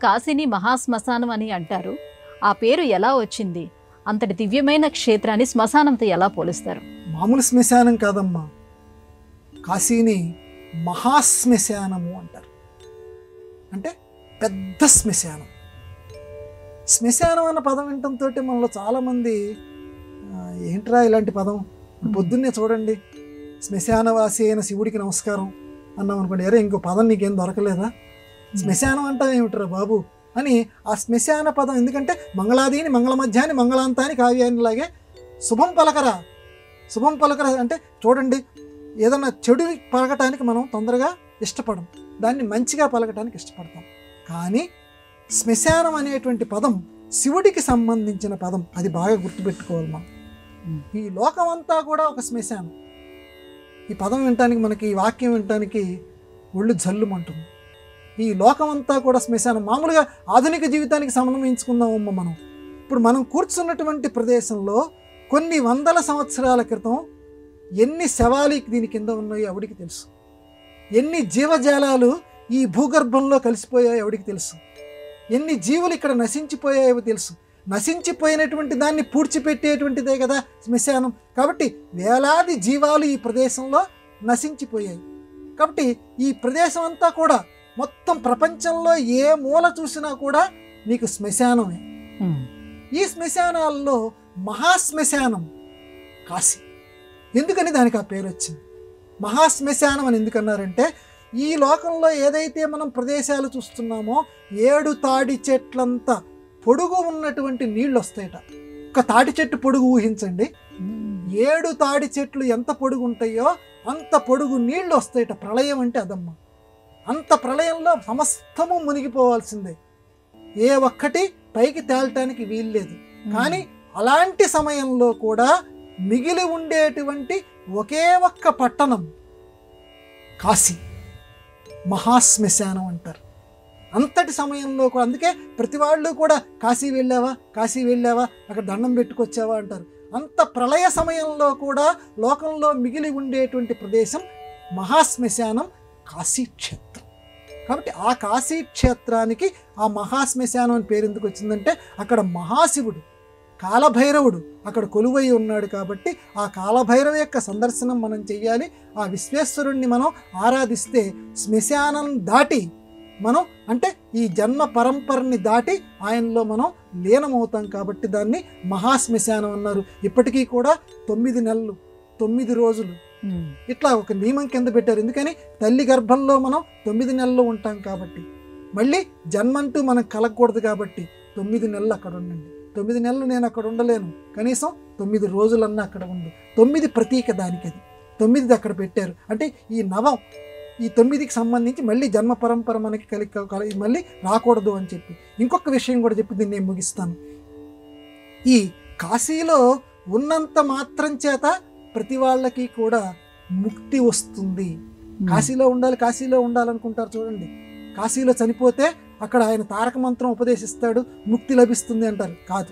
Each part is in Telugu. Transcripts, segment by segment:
కాశీని మహాశ్మశానం అని అంటారు. ఆ పేరు ఎలా వచ్చింది? అంతటి దివ్యమైన క్షేత్రాన్ని శ్మశానంతో ఎలా పోలుస్తారు? మామూలు శ్మశానం కాదమ్మా, కాశీని మహాశ్మశానము అంటారు. అంటే పెద్ద శ్మశానం. శ్మశానం అన్న పదం వినటంతో మనలో చాలామంది ఏంట్రా ఇలాంటి పదం, పొద్దున్నే చూడండి శ్మశానవాసి అయిన శివుడికి నమస్కారం అన్నాం అనుకోండి, అరే ఇంకో పదం నీకేం దొరకలేదా, శ్మశానం అంటావు ఏమిట్రా బాబు అని ఆ శ్మశాన పదం. ఎందుకంటే మంగళాదీని మంగళ మధ్యాన్ని మంగళాంతాన్ని కావ్యానిలాగే శుభం పలకరా, శుభం పలకరా అంటే చూడండి, ఏదన్నా చెడు పలకటానికి మనం తొందరగా ఇష్టపడం, దాన్ని మంచిగా పలకటానికి ఇష్టపడతాం. కానీ శ్మశానం అనేటువంటి పదం శివుడికి సంబంధించిన పదం, అది బాగా గుర్తుపెట్టుకోవాలి మనం. ఈ లోకం అంతా కూడా ఒక శ్మశానం. ఈ పదం వినటానికి, మనకి ఈ వాక్యం వినటానికి ఒళ్ళు జల్లుమంటుంది. ఈ లోకం అంతా కూడా శ్మశానం. మామూలుగా ఆధునిక జీవితానికి సమన్వయించుకుందామమ్మ మనం. ఇప్పుడు మనం కూర్చున్నటువంటి ప్రదేశంలో కొన్ని వందల సంవత్సరాల క్రితం ఎన్ని శవాలు దీని కింద ఉన్నాయో ఎవడికి తెలుసు, ఎన్ని జీవజాలాలు ఈ భూగర్భంలో కలిసిపోయాయో ఎవడికి తెలుసు, ఎన్ని జీవులు ఇక్కడ నశించిపోయాయో తెలుసు. నశించిపోయినటువంటి దాన్ని పూడ్చిపెట్టేటువంటిదే కదా శ్మశానం. కాబట్టి వేలాది జీవాలు ఈ ప్రదేశంలో నశించిపోయాయి. కాబట్టి ఈ ప్రదేశం అంతా కూడా మొత్తం ప్రపంచంలో ఏ మూల చూసినా కూడా నీకు శ్మశానమే. ఈ శ్మశానాల్లో మహాశ్మశానం కాశీ. ఎందుకని దానికి ఆ పేరు వచ్చింది? మహాశ్మశానం అని ఎందుకన్నారంటే, ఈ లోకంలో ఏదైతే మనం ప్రదేశాలు చూస్తున్నామో 7 తాడి చెట్లంత పొడుగు ఉన్నటువంటి నీళ్ళు వస్తాయట. ఒక తాడి చెట్టు పొడుగు ఊహించండి, 7 తాడి చెట్లు ఎంత పొడుగు ఉంటాయో అంత పొడుగు నీళ్ళు వస్తాయట. ప్రళయం అంటే అదమ్మ. అంత ప్రళయంలో సమస్తము మునిగిపోవాల్సిందే, ఏ ఒక్కటి పైకి తేలటానికి వీల్లేదు. కానీ అలాంటి సమయంలో కూడా మిగిలి ఉండేటువంటి ఒకే ఒక్క పట్టణం కాశీ, మహాశ్మశానం అంటారు. అంతటి సమయంలో కూడా, అందుకే ప్రతి వాళ్ళు కూడా కాశీ వెళ్ళావా, కాశీ వెళ్ళావా, అక్కడ దండం పెట్టుకొచ్చావా అంటారు. అంత ప్రళయ సమయంలో కూడా లోకంలో మిగిలి ఉండేటువంటి ప్రదేశం మహాశ్మశానం, కాశీక్షేత్రం. కాబట్టి ఆ కాశీక్షేత్రానికి ఆ మహాశ్మశానం అని పేరు ఎందుకు వచ్చిందంటే, అక్కడ మహాశివుడు కాలభైరవుడు అక్కడ కొలువై ఉన్నాడు. కాబట్టి ఆ కాలభైరవ యొక్క సందర్శనం మనం చెయ్యాలి. ఆ విశ్వేశ్వరుణ్ణి మనం ఆరాధిస్తే శ్మశానం దాటి మనం, అంటే ఈ జన్మ పరంపరని దాటి ఆయనలో మనం లీనమవుతాం. కాబట్టి దాన్ని మహాశ్మశానం అన్నారు. ఇప్పటికీ కూడా 9 నెలలు 9 రోజులు ఇట్లా ఒక నియమం కింద పెట్టారు. ఎందుకని, తల్లి గర్భంలో మనం 9 నెలలు ఉంటాం కాబట్టి, మళ్ళీ జన్మంటూ మనం కలగకూడదు కాబట్టి 9 నెలలు అక్కడ ఉండండి. 9 నెలలు నేను అక్కడ ఉండలేను, కనీసం 9 రోజులన్నా అక్కడ ఉండు. 9 ప్రతీక దానికి, అది 9 అక్కడ పెట్టారు. అంటే ఈ నవం, ఈ 9కి సంబంధించి మళ్ళీ జన్మ పరంపర మనకి కలిగి మళ్ళీ రాకూడదు అని చెప్పి. ఇంకొక విషయం కూడా చెప్పి దీన్ని నేను ముగిస్తాను. ఈ కాశీలో ఉన్నంత మాత్రం చేత ప్రతి వాళ్ళకి కూడా ముక్తి వస్తుంది. కాశీలో ఉండాలి, కాశీలో ఉండాలనుకుంటారు చూడండి. కాశీలో చనిపోతే అక్కడ ఆయన తారక మంత్రం ఉపదేశిస్తాడు, ముక్తి లభిస్తుంది అంటారు. కాదు,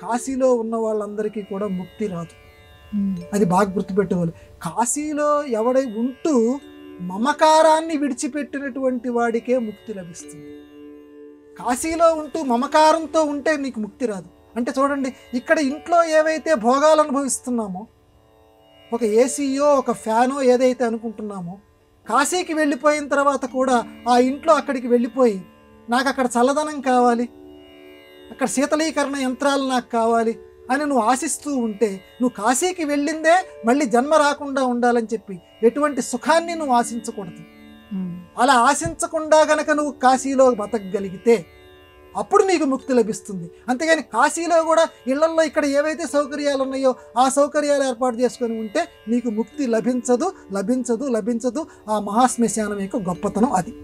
కాశీలో ఉన్న వాళ్ళందరికీ కూడా ముక్తి రాదు. అది బాగా గుర్తుపెట్టుకోవాలి. కాశీలో ఎవడై ఉంటూ మమకారాన్ని విడిచిపెట్టినటువంటి వాడికే ముక్తి లభిస్తుంది. కాశీలో ఉంటూ మమకారంతో ఉంటే నీకు ముక్తి రాదు. అంటే చూడండి, ఇక్కడ ఇంట్లో ఏవైతే భోగాలు అనుభవిస్తున్నామో, ఒక ఏసీయో ఒక ఫ్యానో ఏదైతే అనుకుంటున్నామో, కాశీకి వెళ్ళిపోయిన తర్వాత కూడా ఆ ఇంట్లో అక్కడికి వెళ్ళిపోయి నాకు అక్కడ చల్లదనం కావాలి, అక్కడ శీతలీకరణ యంత్రాలు నాకు కావాలి అని నువ్వు ఆశిస్తూ ఉంటే, నువ్వు కాశీకి వెళ్ళిందే మళ్ళీ జన్మ రాకుండా ఉండాలని చెప్పి ఎటువంటి సుఖాన్ని నువ్వు ఆశించకూడదు. అలా ఆశించకుండా గనక నువ్వు కాశీలో బతకగలిగితే అప్పుడు నీకు ముక్తి లభిస్తుంది. అంతేగాని కాశీలో కూడా ఇళ్లల్లో ఇక్కడ ఏవైతే సౌకర్యాలు ఉన్నాయో ఆ సౌకర్యాలు ఏర్పాటు చేసుకొని ఉంటే నీకు ముక్తి లభించదు. ఆ మహాశ్మశానం యొక్క గొప్పతనం అది.